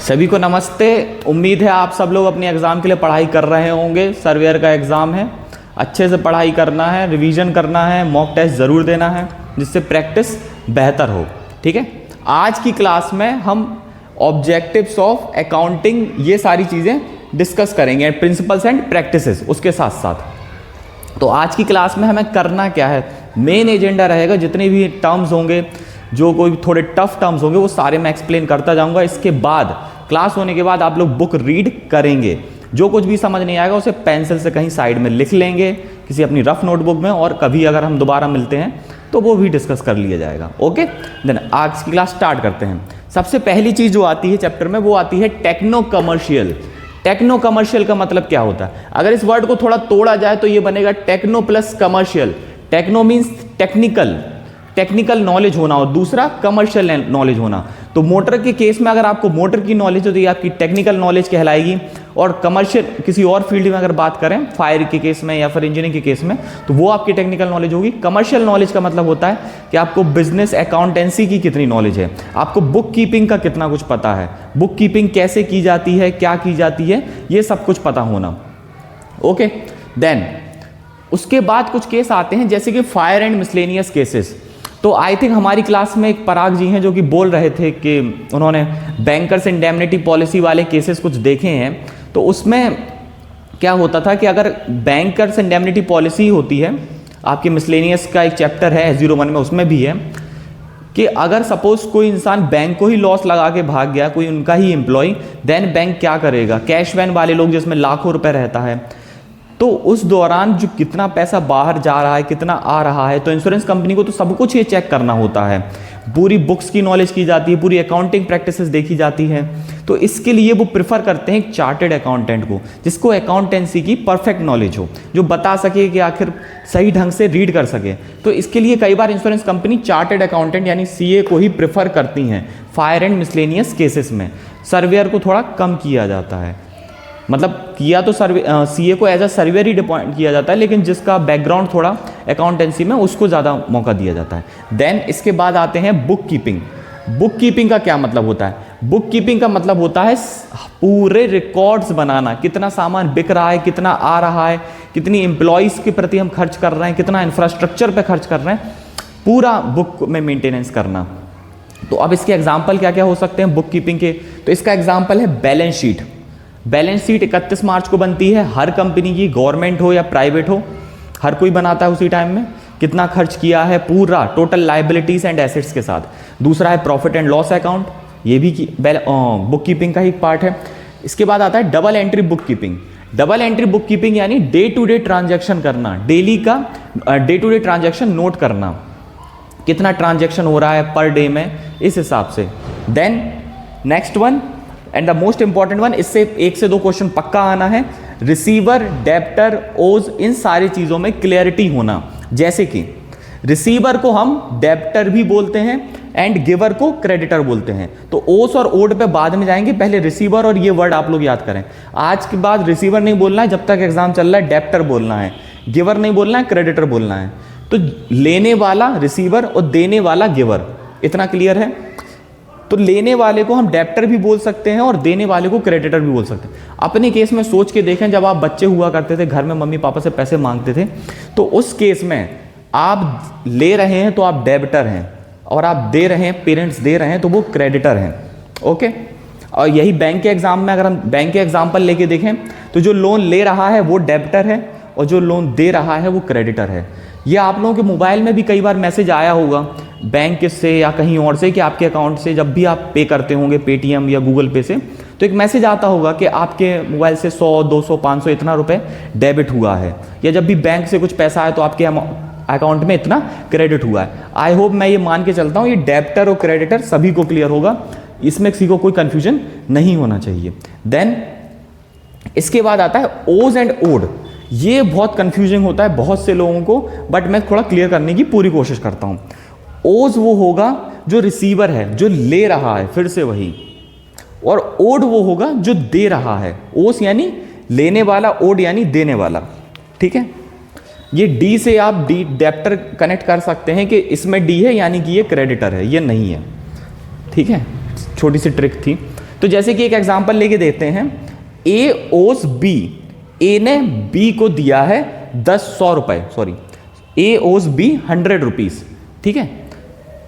सभी को नमस्ते। उम्मीद है आप सब लोग अपने एग्ज़ाम के लिए पढ़ाई कर रहे होंगे। सर्वेयर का एग्ज़ाम है, अच्छे से पढ़ाई करना है, रिवीजन करना है, मॉक टेस्ट ज़रूर देना है जिससे प्रैक्टिस बेहतर हो। ठीक है, आज की क्लास में हम ऑब्जेक्टिव्स ऑफ अकाउंटिंग ये सारी चीज़ें डिस्कस करेंगे, प्रिंसिपल्स एंड प्रैक्टिसेस उसके साथ साथ। तो आज की क्लास में हमें करना क्या है, मेन एजेंडा रहेगा जितने भी टर्म्स होंगे, जो कोई थोड़े टफ टर्म्स होंगे वो सारे मैं एक्सप्लेन करता जाऊंगा। इसके बाद क्लास होने के बाद आप लोग बुक रीड करेंगे, जो कुछ भी समझ नहीं आएगा उसे पेंसिल से कहीं साइड में लिख लेंगे किसी अपनी रफ नोटबुक में, और कभी अगर हम दोबारा मिलते हैं तो वो भी डिस्कस कर लिया जाएगा। ओके, देन आज की क्लास स्टार्ट करते हैं। सबसे पहली चीज़ जो आती है चैप्टर में वो आती है टेक्नो कमर्शियल। टेक्नो कमर्शियल का मतलब क्या होता है? अगर इस वर्ड को थोड़ा तोड़ा जाए तो ये बनेगा techno plus commercial. Techno means technical knowledge होना और दूसरा कमर्शियल नॉलेज होना। तो मोटर के केस में अगर आपको मोटर की नॉलेज हो तो ये आपकी टेक्निकल नॉलेज कहलाएगी, और कमर्शियल किसी और फील्ड में अगर बात करें, फायर के केस में या फिर इंजीनियरिंग के केस में, तो वो आपकी टेक्निकल नॉलेज होगी। कमर्शियल नॉलेज का मतलब होता है कि आपको बिजनेस अकाउंटेंसी की कितनी नॉलेज है, आपको बुक कीपिंग का कितना कुछ पता है, बुक कीपिंग कैसे की जाती है, क्या की जाती है, ये सब कुछ पता होना। ओके, देन उसके बाद कुछ केस आते हैं जैसे कि फायर एंड मिसलेनियस केसेस। तो आई थिंक हमारी क्लास में एक पराग जी हैं जो कि बोल रहे थे कि उन्होंने बैंकर्स इंडेमनिटी पॉलिसी वाले केसेस कुछ देखे हैं। तो उसमें क्या होता था कि अगर बैंकर्स इंडेमनिटी पॉलिसी होती है, आपके मिसलेनियस का एक चैप्टर है S01 में, उसमें भी है कि अगर सपोज कोई इंसान बैंक को ही लॉस लगा के भाग गया, कोई उनका ही एम्प्लॉय, देन बैंक क्या करेगा? कैश वैन वाले लोग जिसमें लाखों रुपए रहता है, तो उस दौरान जो कितना पैसा बाहर जा रहा है, कितना आ रहा है, तो इंश्योरेंस कंपनी को तो सब कुछ ये चेक करना होता है। पूरी बुक्स की नॉलेज की जाती है, पूरी अकाउंटिंग प्रैक्टिसेस देखी जाती है। तो इसके लिए वो प्रिफर करते हैं एक चार्टेड अकाउंटेंट को, जिसको अकाउंटेंसी की परफेक्ट नॉलेज हो, जो बता सके कि आखिर सही ढंग से रीड कर सके। तो इसके लिए कई बार इंश्योरेंस कंपनी चार्टेड अकाउंटेंट यानी CA को ही प्रिफर करती हैं फायर एंड मिसलेनियस केसेस में। सर्वेयर को थोड़ा कम किया जाता है, मतलब किया तो CA को एज अ सर्वेयर ही अपॉइंट किया जाता है, लेकिन जिसका बैकग्राउंड थोड़ा अकाउंटेंसी में उसको ज़्यादा मौका दिया जाता है। देन इसके बाद आते हैं बुक कीपिंग। बुक कीपिंग का क्या मतलब होता है? बुक कीपिंग का मतलब होता है पूरे रिकॉर्ड्स बनाना, कितना सामान बिक रहा है, कितना आ रहा है, कितनी एम्प्लॉयज़ के प्रति हम खर्च कर रहे हैं, कितना इंफ्रास्ट्रक्चर पे खर्च कर रहे हैं, पूरा बुक में मेंटेनेंस करना। तो अब इसके एग्जाम्पल क्या क्या हो सकते हैं बुक कीपिंग के? तो इसका एग्जाम्पल है बैलेंस शीट। बैलेंस शीट 31 मार्च को बनती है, हर कंपनी की, गवर्नमेंट हो या प्राइवेट हो, हर कोई बनाता है उसी टाइम में, कितना खर्च किया है पूरा टोटल लायबिलिटीज एंड एसेट्स के साथ। दूसरा है प्रॉफिट एंड लॉस अकाउंट, ये भी बुक कीपिंग का ही पार्ट है। इसके बाद आता है double entry book keeping. Double entry book keeping यानी डे टू डे ट्रांजैक्शन करना, डेली का day to day transaction note करना, कितना ट्रांजैक्शन हो रहा है पर डे में, इस हिसाब से। Then next one and the most important one, इससे 1 से 2 क्वेश्चन पक्का आना है, रिसीवर, डेब्टर, ओज, इन सारी चीज़ों में क्लियरिटी होना। जैसे कि रिसीवर को हम डेब्टर भी बोलते हैं एंड गिवर को क्रेडिटर बोलते हैं। तो ओस और ओड पे बाद में जाएंगे, पहले रिसीवर और ये वर्ड आप लोग याद करें। आज के बाद रिसीवर नहीं बोलना है जब तक एग्जाम चल रहा है, डेब्टर बोलना है, गिवर नहीं बोलना है, क्रेडिटर बोलना है। तो लेने वाला रिसीवर और देने वाला गिवर, इतना क्लियर है? तो लेने वाले को हम डेब्टर भी बोल सकते हैं और देने वाले को क्रेडिटर भी बोल सकते हैं। अपने केस में सोच के देखें, जब आप बच्चे हुआ करते थे, घर में मम्मी पापा से पैसे मांगते थे, तो उस केस में आप ले रहे हैं तो आप डेब्टर हैं, और आप दे रहे हैं, पेरेंट्स दे रहे हैं, तो वो क्रेडिटर हैं। ओके, और यही बैंक के एग्जाम में अगर हम बैंक के एग्जाम्पल लेके देखें तो जो लोन ले रहा है वो डेब्टर है और जो लोन दे रहा है वो क्रेडिटर है। ये आप लोगों के मोबाइल में भी कई बार मैसेज आया होगा बैंक से या कहीं और से कि आपके अकाउंट से जब भी आप पे करते होंगे पेटीएम या गूगल पे से, तो एक मैसेज आता होगा कि आपके मोबाइल से 100, 200, 500 इतना रुपए डेबिट हुआ है, या जब भी बैंक से कुछ पैसा आए तो आपके अकाउंट में इतना क्रेडिट हुआ है। आई होप, मैं ये मान के चलता हूँ ये डेब्टर और क्रेडिटर सभी को क्लियर होगा, इसमें किसी को कोई कंफ्यूजन नहीं होना चाहिए। देन इसके बाद आता है ओज एंड ओड। ये बहुत कंफ्यूजिंग होता है बहुत से लोगों को, बट मैं थोड़ा क्लियर करने की पूरी कोशिश करता हूँ। ओज वो होगा जो रिसीवर है, जो ले रहा है, फिर से वही, और ओड वो होगा जो दे रहा है। ओस यानी लेने वाला, ओड यानी देने वाला। ठीक है, ये डी से आप डी डेब्टर कनेक्ट कर सकते हैं कि इसमें डी है यानी कि ये क्रेडिटर है, ये नहीं है। ठीक है, छोटी सी ट्रिक थी। तो जैसे कि एक एग्जांपल लेके देते हैं, ए ओस बी, ए ने बी को दिया है 100 रुपए, सॉरी ए ओस बी 100 रुपीज, ठीक है।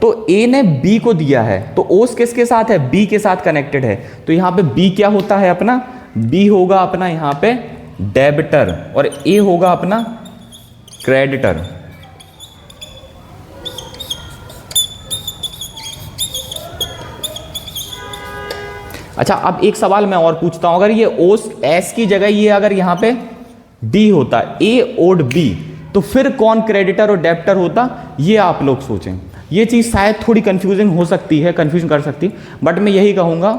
तो ए ने बी को दिया है, तो ओस किसके साथ है, बी के साथ कनेक्टेड है, तो यहां पे बी क्या होता है अपना, बी होगा अपना यहां पे डेबिटर और ए होगा अपना क्रेडिटर। अच्छा, अब एक सवाल मैं और पूछता हूं, अगर ये ओस एस की जगह ये अगर यहां पे डी होता, ए ओड बी, तो फिर कौन क्रेडिटर और डेबिटर होता, ये आप लोग सोचें। ये चीज शायद थोड़ी कंफ्यूजिंग हो सकती है, कंफ्यूजन कर सकती है, बट मैं यही कहूंगा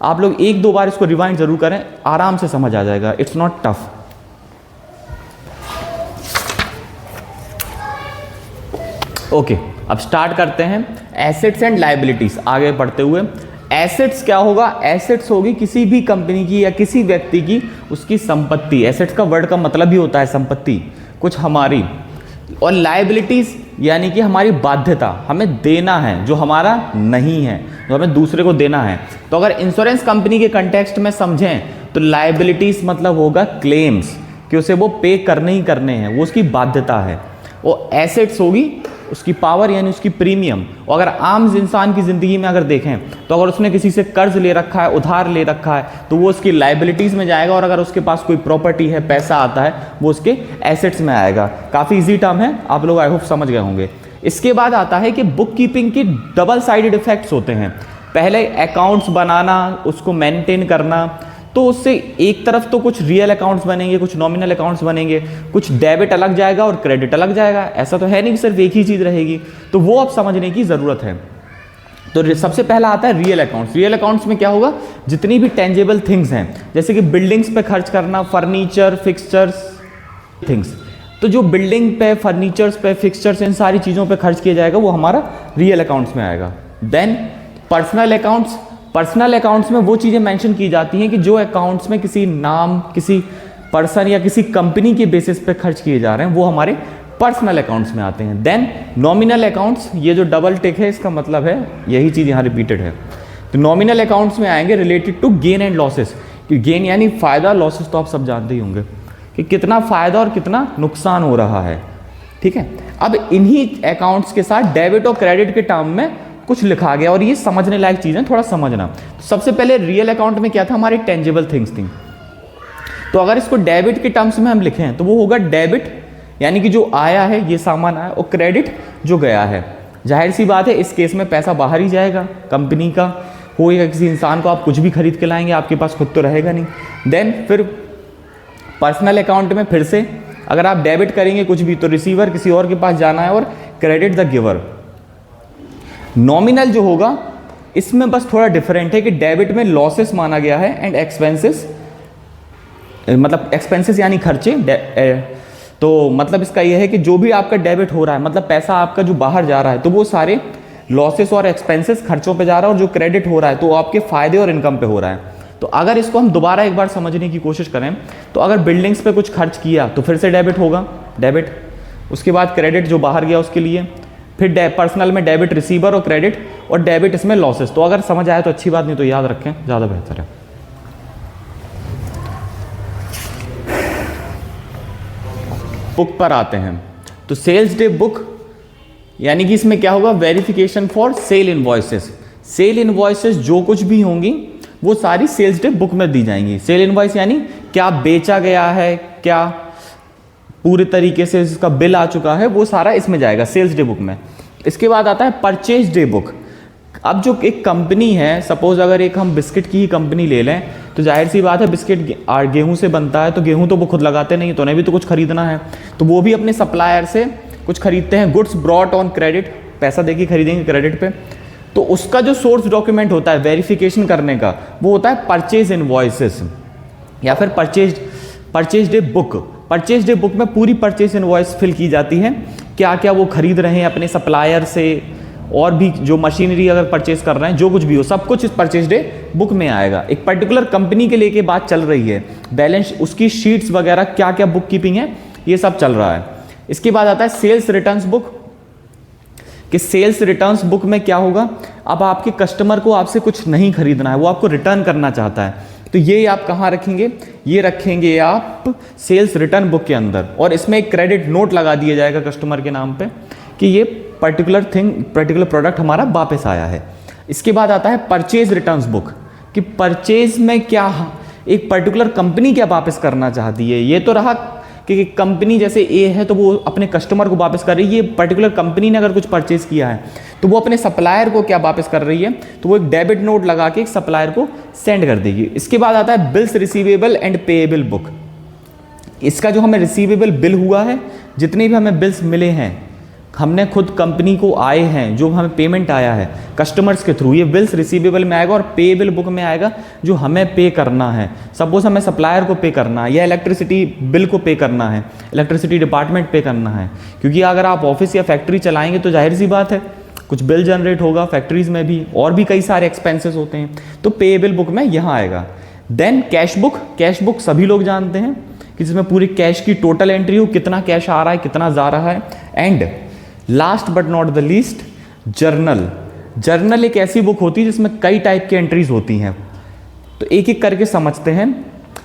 आप लोग एक दो बार इसको रिवाइंड जरूर करें, आराम से समझ आ जाएगा, इट्स नॉट टफ। ओके, अब स्टार्ट करते हैं एसेट्स एंड लायबिलिटीज। आगे बढ़ते हुए, एसेट्स क्या होगा, एसेट्स होगी किसी भी कंपनी की या किसी व्यक्ति की उसकी संपत्ति। एसेट्स का वर्ड का मतलब ही होता है संपत्ति, कुछ हमारी। और लायबिलिटीज यानी कि हमारी बाध्यता, हमें देना है जो हमारा नहीं है, जो हमें दूसरे को देना है। तो अगर इंश्योरेंस कंपनी के कंटेक्स्ट में समझें तो लायबिलिटीज मतलब होगा क्लेम्स, कि उसे वो पे करने ही करने हैं, वो उसकी बाध्यता है। और एसेट्स होगी उसकी पावर यानी उसकी प्रीमियम। और अगर आम इंसान की ज़िंदगी में अगर देखें तो अगर उसने किसी से कर्ज ले रखा है, उधार ले रखा है, तो वो उसकी लायबिलिटीज़ में जाएगा, और अगर उसके पास कोई प्रॉपर्टी है, पैसा आता है, वो उसके एसेट्स में आएगा। काफ़ी इजी टर्म है, आप लोग आई होप समझ गए होंगे। इसके बाद आता है कि बुक कीपिंग के डबल साइडेड इफेक्ट्स होते हैं। पहले अकाउंट्स बनाना, उसको मेंटेन करना, तो उससे एक तरफ तो कुछ रियल अकाउंट्स बनेंगे, कुछ नॉमिनल अकाउंट्स बनेंगे, कुछ डेबिट अलग जाएगा और क्रेडिट अलग जाएगा। ऐसा तो है नहीं कि सिर्फ एक ही चीज़ रहेगी, तो वो अब समझने की ज़रूरत है। तो सबसे पहला आता है रियल अकाउंट्स। रियल अकाउंट्स में क्या होगा, जितनी भी टेंजेबल थिंग्स हैं, जैसे कि बिल्डिंग्स पे खर्च करना, फर्नीचर, फिक्सचर्स, थिंग्स, तो जो बिल्डिंग पे, फर्नीचर्स पे, फिक्सचर्स, इन सारी चीज़ों पे खर्च किया जाएगा, वो हमारा रियल अकाउंट्स में आएगा। Then personal accounts. Personal accounts में वो चीज़ें मेंशन की जाती हैं कि जो अकाउंट्स में किसी नाम, किसी पर्सन या किसी कंपनी के बेसिस पे खर्च किए जा रहे हैं, वो हमारे पर्सनल अकाउंट्स में आते हैं। देन नॉमिनल अकाउंट्स, ये जो डबल टिक है इसका मतलब है यही चीज़ यहाँ रिपीटेड है। तो नॉमिनल अकाउंट्स में आएंगे related to gain and losses, कि गेन यानी फ़ायदा, लॉसेस तो आप सब जानते ही होंगे कि कितना फ़ायदा और कितना नुकसान हो रहा है, ठीक है। अब इन्हीं अकाउंट्स के साथ डेबिट और क्रेडिट के टर्म में कुछ लिखा गया, और ये समझने लायक चीज़ है, थोड़ा समझना। तो सबसे पहले रियल अकाउंट में क्या था, हमारी टेंजिबल थिंग्स थी। तो अगर इसको डेबिट के टर्म्स में हम लिखें तो वो होगा डेबिट यानी कि जो आया है, ये सामान आया, और क्रेडिट जो गया है। जाहिर सी बात है इस केस में पैसा बाहर ही जाएगा, कंपनी का हो या किसी इंसान को आप कुछ भी खरीद के लाएंगे, आपके पास खुद तो रहेगा नहीं। देन फिर पर्सनल अकाउंट में फिर से अगर आप डेबिट करेंगे कुछ भी, तो रिसीवर किसी और के पास जाना है, और क्रेडिट द गिवर। नॉमिनल जो होगा इसमें बस थोड़ा डिफरेंट है कि डेबिट में लॉसेस माना गया है एंड एक्सपेंसेस, मतलब एक्सपेंसेस यानी खर्चे, तो मतलब इसका यह है कि जो भी आपका डेबिट हो रहा है, मतलब पैसा आपका जो बाहर जा रहा है, तो वो सारे लॉसेस और एक्सपेंसेस खर्चों पे जा रहा है, और जो क्रेडिट हो रहा है तो वो आपके फायदे और इनकम पे हो रहा है। तो अगर इसको हम दोबारा एक बार समझने की कोशिश करें तो अगर बिल्डिंग्स पे कुछ खर्च किया तो फिर से डेबिट होगा, डेबिट। उसके बाद क्रेडिट जो बाहर गया उसके लिए, फिर पर्सनल में डेबिट रिसीवर और क्रेडिट, और डेबिट इसमें लॉसेस। तो अगर समझ आए तो अच्छी बात, नहीं तो याद रखें, ज़्यादा बेहतर है। बुक पर आते हैं, तो सेल्स डे बुक यानी कि इसमें क्या होगा, verification for sale invoices. Sale invoices जो कुछ भी होंगी वो सारी सेल्स डे बुक में दी जाएंगी। सेल इनवॉइस यानी क्या बेचा गया है, क्या पूरे तरीके से इसका बिल आ चुका है, वो सारा इसमें जाएगा सेल्स डे बुक में। इसके बाद आता है परचेज डे बुक। अब जो एक कंपनी है, सपोज अगर एक हम बिस्किट की ही कंपनी ले लें, तो जाहिर सी बात है बिस्किट गेहूं से बनता है, तो गेहूं तो वो खुद लगाते नहीं, तो उन्हें भी तो कुछ खरीदना है, तो वो भी अपने सप्लायर से कुछ खरीदते हैं। गुड्स ब्रॉट ऑन क्रेडिट, पैसा देके खरीदेंगे क्रेडिट पे, तो उसका जो सोर्स डॉक्यूमेंट होता है वेरिफिकेशन करने का, वो होता है परचेज इनवॉइसेस या फिर purchase day book. Purchase day book में पूरी परचेज इनवॉइस फिल की जाती है, क्या क्या वो खरीद रहे हैं अपने सप्लायर से, और भी जो मशीनरी अगर परचेज कर रहे हैं, जो कुछ भी हो, सब कुछ इस परचेज डे बुक में आएगा। एक पर्टिकुलर कंपनी के लेके बात चल रही है, बैलेंस, उसकी शीट्स वगैरह, क्या क्या बुक कीपिंग है, ये सब चल रहा है। इसके बाद आता है सेल्स रिटर्न्स बुक, कि सेल्स रिटर्न्स बुक में क्या होगा, अब आपके कस्टमर को आपसे कुछ नहीं खरीदना है, वो आपको रिटर्न करना चाहता है, तो ये आप कहाँ रखेंगे, ये रखेंगे आप सेल्स रिटर्न बुक के अंदर, और इसमें एक क्रेडिट नोट लगा दिया जाएगा कस्टमर के नाम पे कि ये पर्टिकुलर प्रोडक्ट हमारा वापस आया है। इसके बाद आता है परचेज रिटर्न्स बुक, कि परचेज में क्या एक पर्टिकुलर कंपनी क्या वापस करना चाहती है। ये तो रहा कि कंपनी जैसे ए है तो वो अपने कस्टमर को वापस कर रही है, ये पर्टिकुलर कंपनी ने अगर कुछ परचेज किया है तो वो अपने सप्लायर को क्या वापस कर रही है, तो वो एक डेबिट नोट लगा के एक सप्लायर को सेंड कर देगी। इसके बाद आता है bills receivable and payable book. इसका जो हमें रिसीवेबल बिल हुआ है, जितने भी हमें बिल्स मिले हैं, हमने खुद कंपनी को आए हैं, जो हमें पेमेंट आया है कस्टमर्स के थ्रू, ये बिल्स रिसीवेबल में आएगा और पेएबल बुक में आएगा जो हमें पे करना है। सपोज हमें सप्लायर को पे करना है या इलेक्ट्रिसिटी बिल को पे करना है, इलेक्ट्रिसिटी डिपार्टमेंट पे करना है, क्योंकि अगर आप ऑफिस या फैक्ट्री चलाएंगे तो जाहिर सी बात है कुछ बिल जनरेट होगा फैक्ट्रीज में भी, और भी कई सारे एक्सपेंसेस होते हैं, तो पेएबल बुक में यहाँ आएगा। देन कैश बुक सभी लोग जानते हैं कि जिसमें पूरी कैश की टोटल एंट्री हो, कितना कैश आ रहा है, कितना जा रहा है। And last but not the least journal एक ऐसी बुक होती है जिसमें कई टाइप की एंट्रीज होती हैं, तो एक एक करके समझते हैं।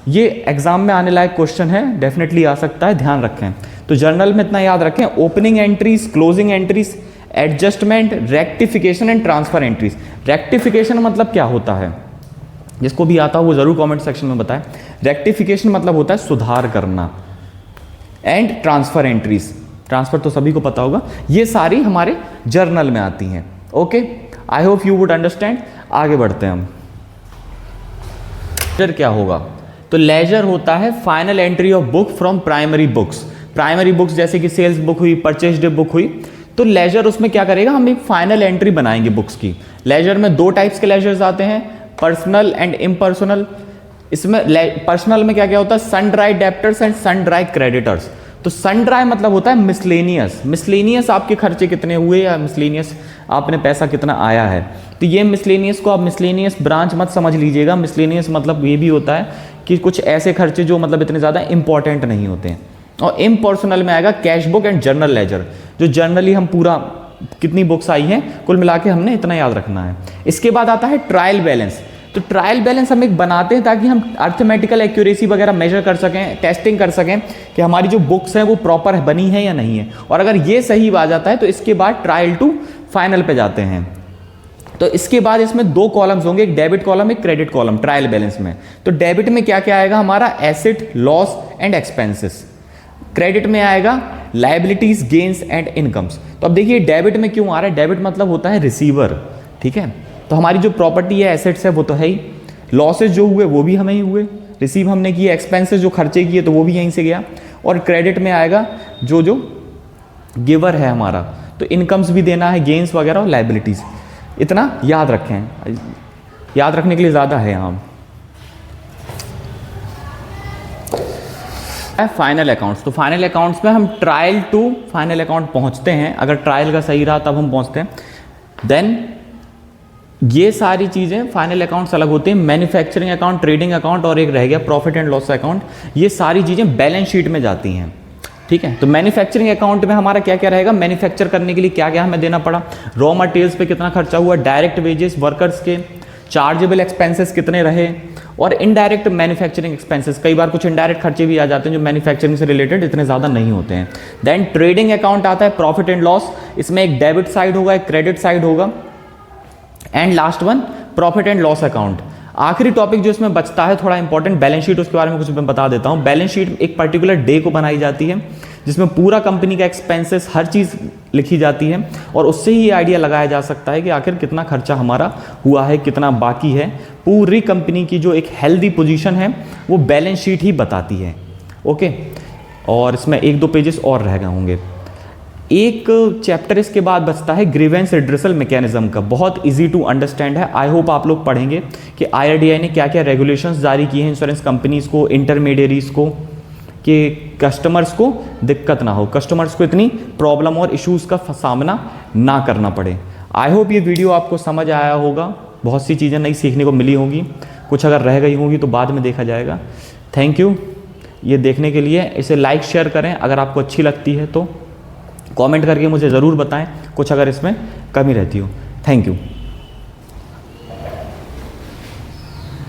ये एग्जाम में आने लायक क्वेश्चन है, डेफिनेटली आ सकता है, ध्यान रखें। तो जर्नल में इतना याद रखें, opening entries, closing entries, adjustment, rectification and transfer entries. Rectification मतलब क्या होता है, जिसको भी आता हो वो जरूर कमेंट सेक्शन में बताएं। रेक्टिफिकेशन मतलब होता है सुधार करना। एंड ट्रांसफर एंट्रीज, ट्रांसफर तो सभी को पता होगा, ये सारी हमारे जर्नल में आती हैं। Okay, I hope you would understand. आगे बढ़ते हैं हम। लेजर क्या होगा, तो लेजर होता है final entry of book from primary books. Primary books जैसे कि सेल्स बुक हुई, परचेज बुक हुई, तो लेजर उसमें क्या करेगा, हम एक फाइनल एंट्री बनाएंगे बुक्स की। लेजर में दो टाइप्स के लेजर्स आते हैं, पर्सनल एंड इम्पर्सनल। इसमें पर्सनल में क्या क्या होता है, sundry debtors and sundry creditors. तो सन ड्राई मतलब होता है मिसलेनियस आपके खर्चे कितने हुए या मिसलेनियस आपने पैसा कितना आया है। तो ये मिसलेनियस को आप मिसलेनियस ब्रांच मत समझ लीजिएगा। मिसलेनियस मतलब ये भी होता है कि कुछ ऐसे खर्चे जो मतलब इतने ज़्यादा इंपॉर्टेंट नहीं होते हैं। और इम्पर्सनल में आएगा cash book and journal ledger, जो जर्नली हम पूरा कितनी बुक्स आई हैं कुल मिला के हमने इतना याद रखना है। इसके बाद आता है ट्रायल बैलेंस। तो ट्रायल बैलेंस हम एक बनाते हैं ताकि हम अर्थमेटिकल एक्यूरेसी वगैरह मेजर कर सकें, टेस्टिंग कर सकें कि हमारी जो बुक्स हैं वो प्रॉपर बनी है या नहीं है। और अगर ये सही आ जाता है तो इसके बाद ट्रायल टू फाइनल पे जाते हैं। तो इसके बाद इसमें दो कॉलम्स होंगे, एक डेबिट कॉलम, एक क्रेडिट कॉलम ट्रायल बैलेंस में। तो डेबिट में क्या क्या आएगा हमारा, asset, loss and expenses. Credit में आएगा लायबिलिटीज, गेन्स एंड इनकम्स। तो अब देखिए डेबिट में क्यों आ रहा है, डेबिट मतलब होता है रिसीवर, ठीक है। तो हमारी जो प्रॉपर्टी है, एसेट्स है, वो तो है ही। लॉसेज जो हुए वो भी हमें ही हुए, रिसीव हमने किए। एक्सपेंसेस जो खर्चे किए तो वो भी यहीं से गया। और क्रेडिट में आएगा जो गिवर है हमारा, तो इनकम्स भी देना है, गेन्स वगैरह और लायबिलिटीज। इतना याद रखें, याद रखने के लिए ज़्यादा है यहाँ। फाइनल अकाउंट्स, तो फाइनल अकाउंट्स में हम ट्रायल टू फाइनल अकाउंट पहुँचते हैं। अगर ट्रायल का सही रहा तब हम पहुँचते हैं। देन ये सारी चीज़ें फाइनल अकाउंट्स अलग होते हैं। मैन्युफैक्चरिंग अकाउंट, ट्रेडिंग अकाउंट और एक रह गया प्रॉफिट एंड लॉस अकाउंट। ये सारी चीज़ें बैलेंस शीट में जाती हैं, ठीक है। तो मैन्युफैक्चरिंग अकाउंट में हमारा क्या क्या रहेगा, मैन्युफैक्चर करने के लिए क्या क्या हमें देना पड़ा, रॉ मटेरियल्स पे कितना खर्चा हुआ, डायरेक्ट वेजेस वर्कर्स के, चार्जेबल एक्सपेंसेस कितने रहे, और इनडायरेक्ट मैन्युफैक्चरिंग एक्सपेंसेस। कई बार कुछ इनडायरेक्ट खर्चे भी आ जाते हैं जो मैन्युफैक्चरिंग से रिलेटेड इतने ज़्यादा नहीं होते हैं। देन ट्रेडिंग अकाउंट आता है, प्रॉफिट एंड लॉस। इसमें एक डेबिट साइड होगा, एक क्रेडिट साइड होगा। And last one profit and loss account. आखिरी टॉपिक जो इसमें बचता है थोड़ा इंपॉर्टेंट, बैलेंस शीट, उसके बारे में कुछ मैं बता देता हूँ। बैलेंस शीट एक पर्टिकुलर डे को बनाई जाती है जिसमें पूरा कंपनी का एक्सपेंसेस हर चीज़ लिखी जाती है, और उससे ही ये आइडिया लगाया जा सकता है कि आखिर कितना खर्चा हमारा हुआ है, कितना बाकी है। पूरी कंपनी की जो एक हेल्दी पोजीशन है वो बैलेंस शीट ही बताती है। ओके, और इसमें एक दो पेजेस और रह गए होंगे। एक चैप्टर इसके बाद बचता है ग्रीवेंस रिड्रेसल मैकेनिज्म का, बहुत इजी टू अंडरस्टैंड है। आई होप आप लोग पढ़ेंगे कि IRDAI ने क्या क्या रेगुलेशंस जारी किए हैं इंश्योरेंस कंपनीज़ को, इंटरमीडियरीज को, कि कस्टमर्स को दिक्कत ना हो, कस्टमर्स को इतनी प्रॉब्लम और इश्यूज़ का सामना ना करना पड़े। आई होप ये वीडियो आपको समझ आया होगा, बहुत सी चीज़ें नई सीखने को मिली होंगी, कुछ अगर रह गई होंगी तो बाद में देखा जाएगा। थैंक यू ये देखने के लिए। इसे लाइक शेयर करें अगर आपको अच्छी लगती है तो, कमेंट करके मुझे ज़रूर बताएं कुछ अगर इसमें कमी रहती हो। Thank you.